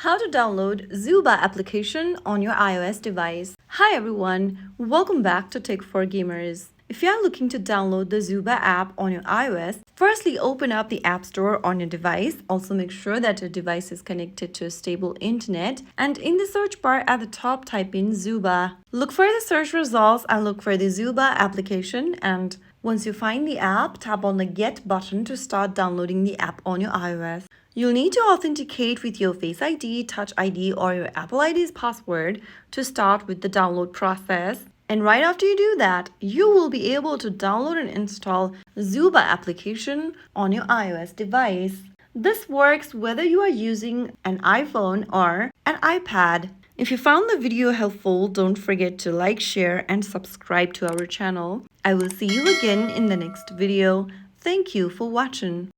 How to download Zooba application on your iOS device. Hi everyone, welcome back to Tech for Gamers. If you are looking to download the Zooba app on your iOS, firstly open up the App Store on your device. Also make sure that your device is connected to a stable internet. And in the search bar at the top, type in Zooba. Look for the search results and look for the Zooba application. And once you find the app, tap on the Get button to start downloading the app on your iOS. You'll need to authenticate with your Face ID, Touch ID, or your Apple ID's password to start with the download process. And right after you do that, you will be able to download and install Zooba application on your iOS device. This works whether you are using an iPhone or an iPad. If you found the video helpful, don't forget to like, share, and subscribe to our channel. I will see you again in the next video. Thank you for watching.